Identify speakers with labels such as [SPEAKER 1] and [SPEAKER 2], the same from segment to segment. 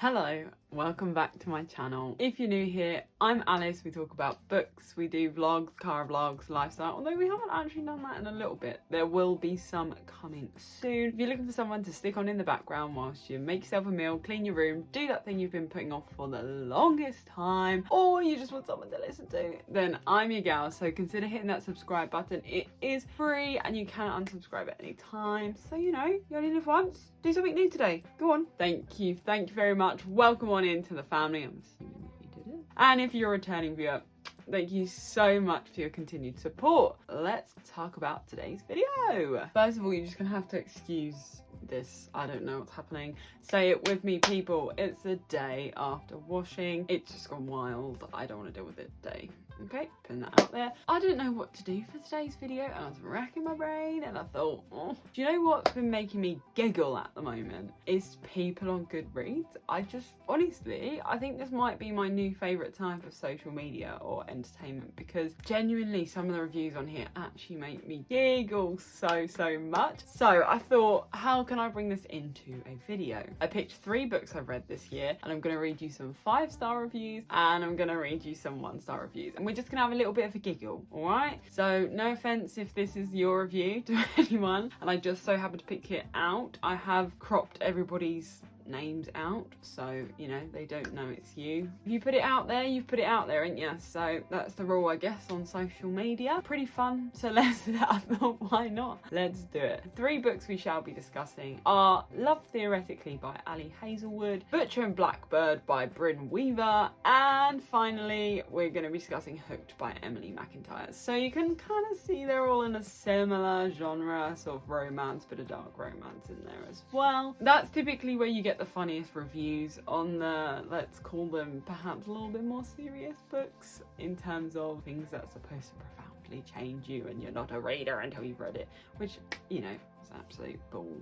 [SPEAKER 1] Hello, welcome back to my channel. If you're new here, I'm Alice. We talk about books, we do vlogs, car vlogs, lifestyle, although we haven't actually done that in a little bit. There will be some coming soon. If you're looking for someone to stick on in the background whilst you make yourself a meal, clean your room, do that thing you've been putting off for the longest time, or you just want someone to listen to, then I'm your gal. So consider hitting that subscribe button. It is free and you can unsubscribe at any time. So you know, you only live once. Do something new today. Go on. Thank you very much. Welcome on into the family. I'm assuming that you did it. And if you're a returning viewer, thank you so much for your continued support. Let's talk about today's video. First of all, you're just gonna have to excuse this. I don't know what's happening. Say it with me, people. It's the day after washing. It's just gone wild. I don't want to deal with it today. Okay, putting that out there. I didn't know what to do for today's video and I was racking my brain and I thought, oh, do you know what's been making me giggle at the moment? Is people on Goodreads. Honestly, I think this might be my new favourite type of social media or entertainment, because genuinely some of the reviews on here actually make me giggle so much. So I thought, how can I bring this into a video? I picked 3 books I've read this year and I'm going to read you some 5-star reviews and I'm going to read you some 1-star reviews. And we're just gonna have a little bit of a giggle, all right? So no offense if this is your review to anyone and I just so happen to pick it out. I have cropped everybody's names out, so you know they don't know it's you. If you put it out there, you've put it out there, ain't you? So that's the rule, I guess, on social media. Pretty fun, so I thought, why not? Let's do it. 3 books we shall be discussing are Love Theoretically by Ali Hazelwood, Butcher and Blackbird by Bryn Weaver, and finally we're going to be discussing Hooked by Emily McIntyre. So you can kind of see they're all in a similar genre, sort of romance, but a dark romance in there as well. That's typically where you get the funniest reviews on the, let's call them perhaps a little bit more serious books, in terms of things that are supposed to profoundly change you and you're not a reader until you've read it, which, you know, is absolute bull.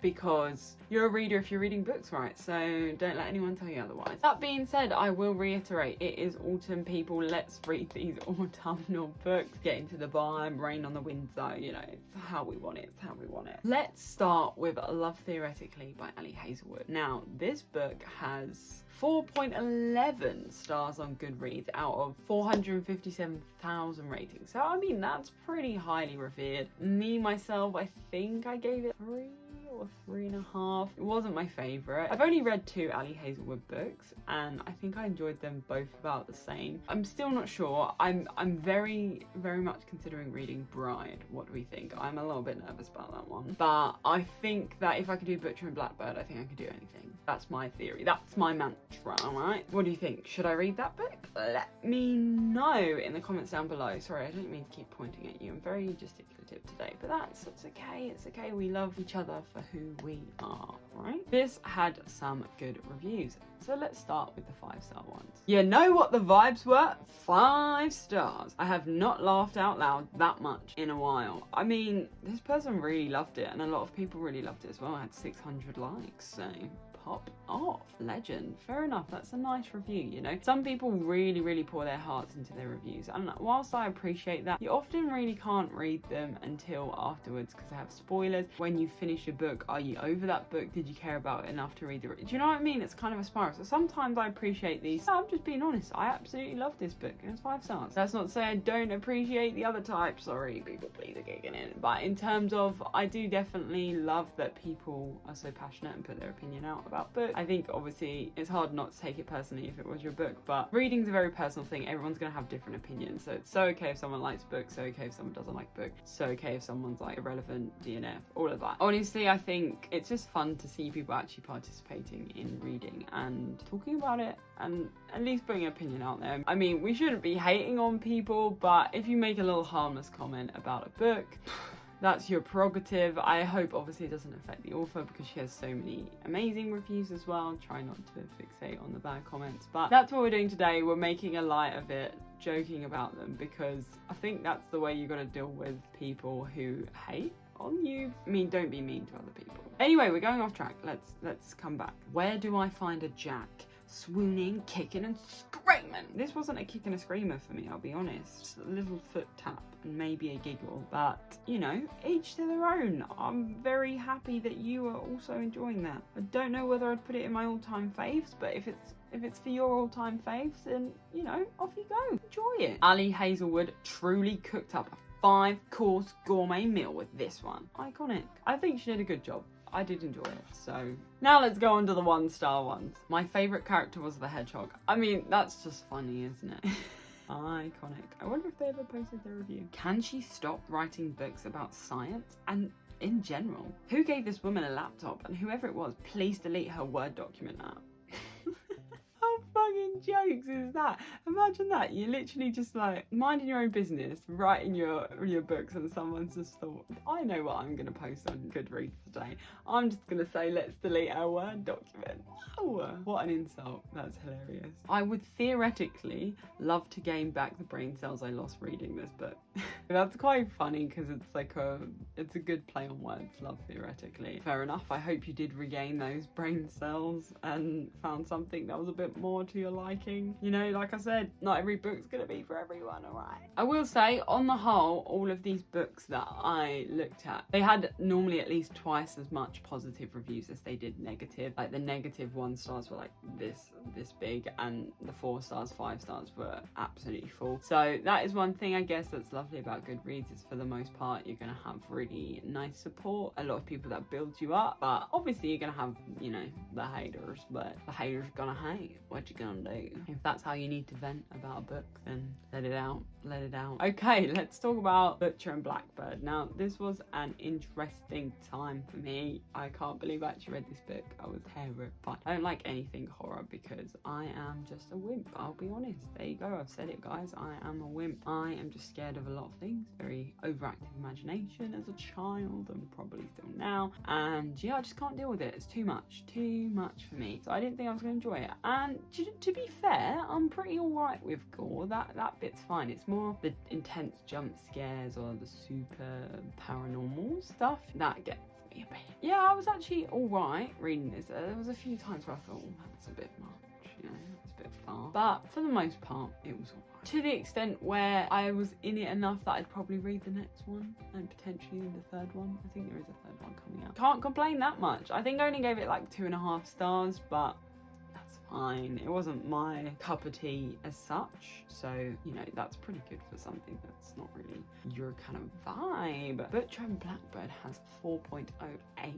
[SPEAKER 1] Because you're a reader if you're reading books, right? So don't let anyone tell you otherwise. That being said, I will reiterate, it is autumn, people. Let's read these autumnal books. Get into the vibe, rain on the window, you know, it's how we want it, it's how we want it. Let's start with Love Theoretically by Ali Hazelwood. Now, this book has 4.11 stars on Goodreads out of 457,000 ratings. So, I mean, that's pretty highly revered. Me, myself, I think I gave it 3 or 3.5. It wasn't my favourite. I've only read 2 Ali Hazelwood books and I think I enjoyed them both about the same. I'm still not sure. I'm very much considering reading Bride. What do we think? I'm a little bit nervous about that one. But I think that if I could do Butcher and Blackbird, I think I could do anything. That's my theory. That's my mantra, alright? What do you think? Should I read that book? Let me know in the comments down below. Sorry, I don't mean to keep pointing at you. I'm very gesticulative today, but it's okay. It's okay. We love each other for who we are, right? This had some good reviews. So let's start with the 5-star ones. You know what the vibes were? 5 stars. I have not laughed out loud that much in a while. I mean, this person really loved it and a lot of people really loved it as well. I had 600 likes, so pop off. Legend. Fair enough. That's a nice review, you know. Some people really pour their hearts into their reviews, and whilst I appreciate that, you often really can't read them until afterwards because they have spoilers. When you finish a book, are you over that book? Did you care about it enough to read the... Do you know what I mean? It's kind of a spiral. So sometimes I appreciate these. I'm just being honest. I absolutely love this book and it's 5 stars. That's not to say I don't appreciate the other type. Sorry, people, please are giggling in. But in terms of, I do definitely love that people are so passionate and put their opinion out about books. I think obviously it's hard not to take it personally if it was your book, but reading's a very personal thing. Everyone's gonna have different opinions, so it's so okay if someone likes books, so okay if someone doesn't like books, so okay if someone's like irrelevant, DNF, all of that. Honestly, I think it's just fun to see people actually participating in reading and talking about it and at least putting an opinion out there. I mean, we shouldn't be hating on people, but if you make a little harmless comment about a book, that's your prerogative. I hope obviously it doesn't affect the author because she has so many amazing reviews as well. Try not to fixate on the bad comments, but that's what we're doing today. We're making a light of it, joking about them, because I think that's the way you got to deal with people who hate on you. I mean, don't be mean to other people. Anyway, we're going off track. Let's come back. Where do I find a Jack? swooning, kicking and screaming. This wasn't a kick and a screamer for me, I'll be honest. Just a little foot tap and maybe a giggle, but you know, each to their own. I'm very happy that you are also enjoying that. I don't know whether I'd put it in my all-time faves, but if it's for your all-time faves, then you know, off you go, enjoy it. Ali Hazelwood truly cooked up a 5-course gourmet meal with this one. Iconic. I think she did a good job. I did enjoy it. So now let's go on to the 1-star ones. My favourite character was the hedgehog. I mean, that's just funny, isn't it? Iconic. I wonder if they ever posted their review. Can she stop writing books about science and in general? Who gave this woman a laptop? And whoever it was, please delete her Word document app. How fucking jokes is that? Imagine that. You're literally just like minding your own business, writing your books, and someone's just thought, I know what I'm going to post on Goodreads today. I'm just going to say, let's delete our Word document. Wow, what an insult. That's hilarious. I would theoretically love to gain back the brain cells I lost reading this book. That's quite funny because it's like it's a good play on words, love theoretically. Fair enough. I hope you did regain those brain cells and found something that was a bit more to your liking. You know, like I said, not every book's gonna be for everyone, alright? I will say, on the whole, all of these books that I looked at, they had normally at least twice as much positive reviews as they did negative. Like the negative 1 stars were like this big, and the 4 stars, 5 stars were absolutely full. So that is one thing I guess that's lovely about Goodreads, is for the most part you're gonna have really nice support, a lot of people that build you up, but obviously you're gonna have, you know, the haters, but the haters are gonna hate. What you gonna do? If that's how you need to vent about a book, then let it out. Okay, let's talk about Butcher and Blackbird. Now, this was an interesting time for me. I can't believe I actually read this book. I was terrified. I don't like anything horror because I am just a wimp. I'll be honest. There you go. I've said it, guys. I am a wimp. I am just scared of a lot of things. Very overactive imagination as a child, and probably still now. And yeah, I just can't deal with it. It's too much for me. So I didn't think I was going to enjoy it. And to be fair, I'm pretty alright with gore. That bit's fine. It's more the intense jump scares or the super paranormal stuff that gets me a bit. Yeah, I was actually alright reading this. There was a few times where I thought, oh, that's a bit much, you know, it's a bit far. But for the most part, it was alright. To the extent where I was in it enough that I'd probably read the next one and potentially the 3rd one. I think there is a 3rd one coming out. Can't complain that much. I think I only gave it like 2.5 stars, but fine. It wasn't my cup of tea as such, so you know, that's pretty good for something that's not really your kind of vibe. Butcher and Blackbird has 4.08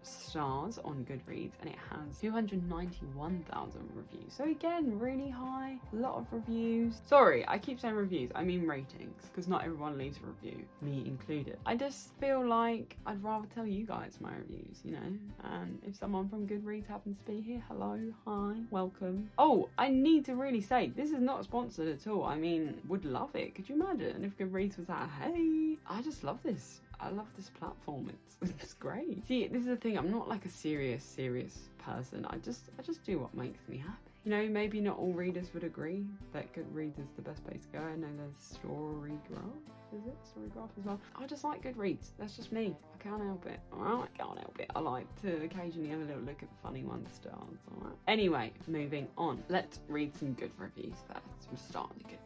[SPEAKER 1] stars on Goodreads, and it has 291,000 reviews, so again, really high. A lot of reviews. Sorry, I keep saying reviews, I mean ratings, because not everyone leaves a review, me included. I just feel like I'd rather tell you guys my reviews, you know, and if someone from Goodreads happens to be here, hello, hi, welcome. Oh, I need to really say, this is not sponsored at all. I mean, would love it. Could you imagine if Goodreads was like, hey, I just love this. I love this platform. It's great. See, this is the thing. I'm not like a serious person. I just do what makes me happy. You know, maybe not all readers would agree that Goodreads is the best place to go. I know there's Storygraph. Is it Storygraph as well? I just like Goodreads. That's just me. I can't help it. Alright, I can't help it. I like to occasionally have a little look at the funny 1 stars. Alright. Anyway, moving on. Let's read some good reviews first. We're starting to get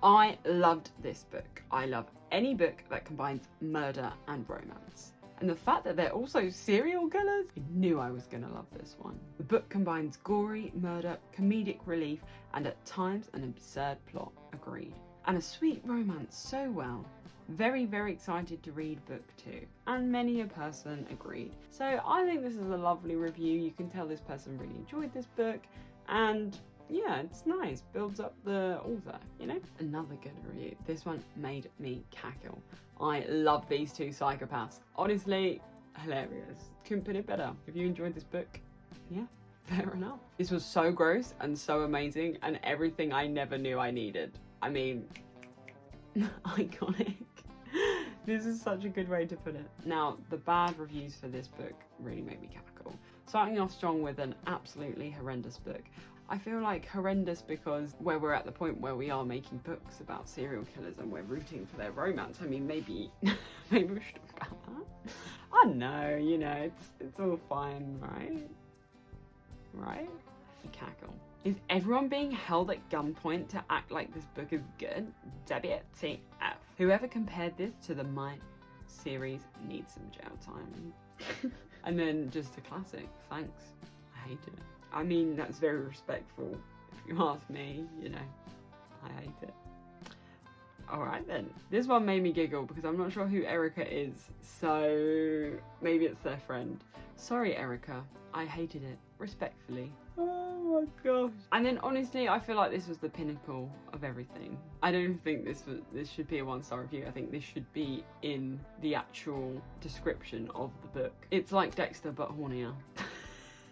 [SPEAKER 1] I loved this book. I love any book that combines murder and romance. And the fact that they're also serial killers, I knew I was going to love this one. The book combines gory murder, comedic relief, and at times an absurd plot. Agreed. And a sweet romance so well. Very, very excited to read book 2. And many a person agreed. So I think this is a lovely review. You can tell this person really enjoyed this book. And yeah, it's nice. Builds up the author, you know? Another good review. This one made me cackle. I love these 2 psychopaths. Honestly, hilarious. Couldn't put it better. If you enjoyed this book, yeah, fair enough. This was so gross and so amazing and everything I never knew I needed. I mean, iconic. This is such a good way to put it. Now, the bad reviews for this book really made me cackle. Starting off strong with an absolutely horrendous book. I feel like horrendous because where we're at the point where we are making books about serial killers and we're rooting for their romance. I mean, maybe we should talk about that. I know, you know, it's all fine, right? Right? You cackle. Is everyone being held at gunpoint to act like this book is good? WTF. Whoever compared this to the My series needs some jail time. And then just a classic. Thanks. I hated it. I mean, that's very respectful. If you ask me, you know, I hate it. Alright then. This one made me giggle because I'm not sure who Erica is. So maybe it's their friend. Sorry, Erica. I hated it. Respectfully. Oh my gosh. And then honestly, I feel like this was the pinnacle of everything. I don't think this should be a 1-star review. I think this should be in the actual description of the book. It's like Dexter but hornier.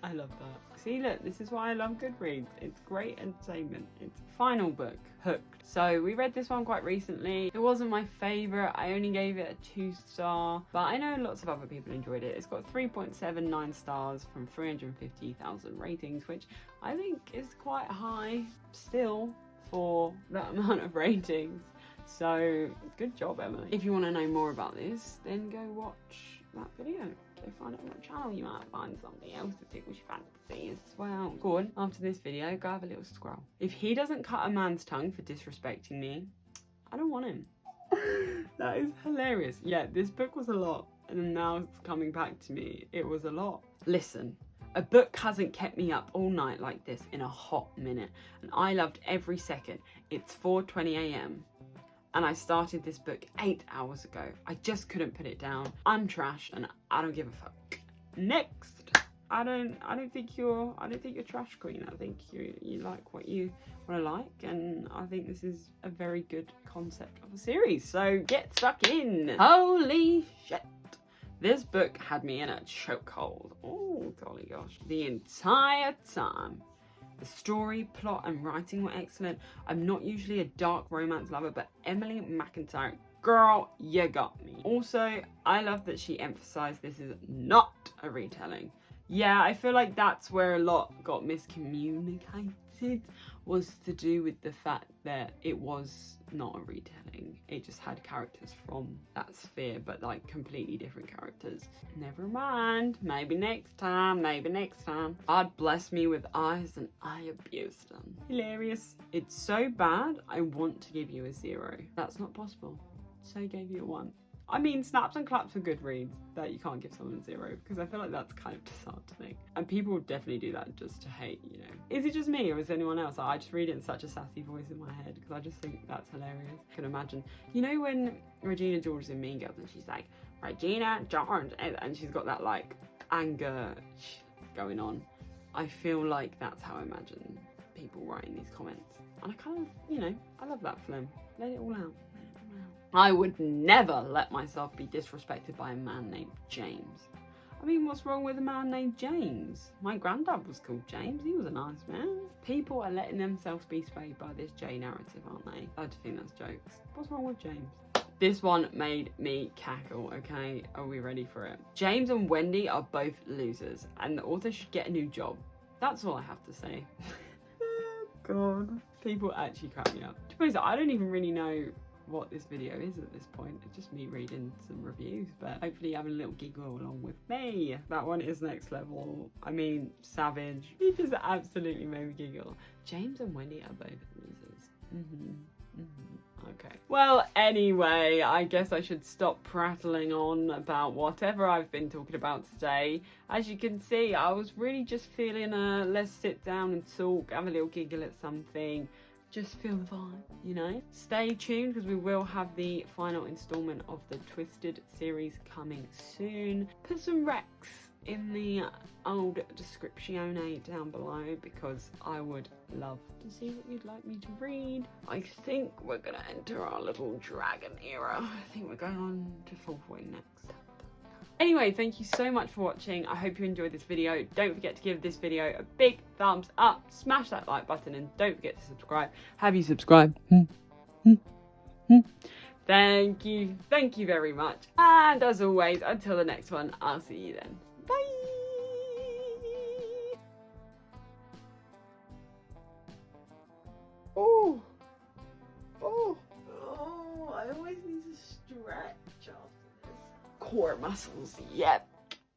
[SPEAKER 1] I love that. See, look, this is why I love Goodreads. It's great entertainment. It's final book, Hooked. So we read this one quite recently. It wasn't my favourite. I only gave it a 2-star, but I know lots of other people enjoyed it. It's got 3.79 stars from 350,000 ratings, which I think is quite high still for that amount of ratings. So good job, Emily. If you want to know more about this, then go watch that video. Go find it on my channel. You might find something else that tickles your fancy as well. Go on, after this video, go have a little scroll. If he doesn't cut a man's tongue for disrespecting me, I don't want him. That is hilarious. Yeah, this book was a lot, and now it's coming back to me. It was a lot. Listen, a book hasn't kept me up all night like this in a hot minute, and I loved every second. It's 4:20 AM. And I started this book 8 hours ago. I just couldn't put it down. I'm trash and I don't give a fuck. Next. I don't think you're trash queen. I think you like what you want to like, and I think this is a very good concept of a series. So get stuck in. Holy shit. This book had me in a chokehold. Oh golly gosh. The entire time. The story, plot and writing were excellent. I'm not usually a dark romance lover, but Emily McIntyre, girl, you got me. Also, I love that she emphasised this is not a retelling. Yeah, I feel like that's where a lot got miscommunicated, was to do with the fact that it was not a retelling. It just had characters from that sphere, but like completely different characters. Never mind, maybe next time, maybe next time. God bless me with eyes and I abused them. Hilarious. It's so bad, I want to give you a 0. That's not possible, so I gave you a 1. I mean, snaps and claps for Goodreads that you can't give someone a 0, because I feel like that's kind of disheartening. And people definitely do that just to hate, you know. Is it just me or is anyone else? I just read it in such a sassy voice in my head because I just think that's hilarious. I can imagine. You know when Regina George is in Mean Girls and she's like, Regina George, and she's got that like anger going on. I feel like that's how I imagine people writing these comments. And I kind of, you know, I love that for them. Let it all out. I would never let myself be disrespected by a man named James. I mean, what's wrong with a man named James? My granddad was called James. He was a nice man. People are letting themselves be swayed by this J narrative, aren't they? I just think that's jokes. What's wrong with James? This one made me cackle, okay? Are we ready for it? James and Wendy are both losers, and the author should get a new job. That's all I have to say. Oh, God. People actually crack me up. To be honest, I don't even really know what this video is at this point. It's just me reading some reviews, but hopefully you have a little giggle along with me. That one is next level. I mean, savage. He just absolutely made me giggle. James and Wendy are both losers. Okay. Well, anyway, I guess I should stop prattling on about whatever I've been talking about today. As you can see, I was really just feeling let's sit down and talk, have a little giggle at something. Just feel the vibe, you know? Stay tuned because we will have the final installment of the Twisted series coming soon. Put some recs in the old description down below because I would love to see what you'd like me to read. I think we're gonna enter our little dragon era. I think we're going on to Fourth Wing next. Anyway, thank you so much for watching. I hope you enjoyed this video. Don't forget to give this video a big thumbs up. Smash that like button and don't forget to subscribe. Have you subscribed? Thank you. Thank you very much. And as always, until the next one, I'll see you then. Bye. Oh, I always need to stretch after this. Core muscles, yep.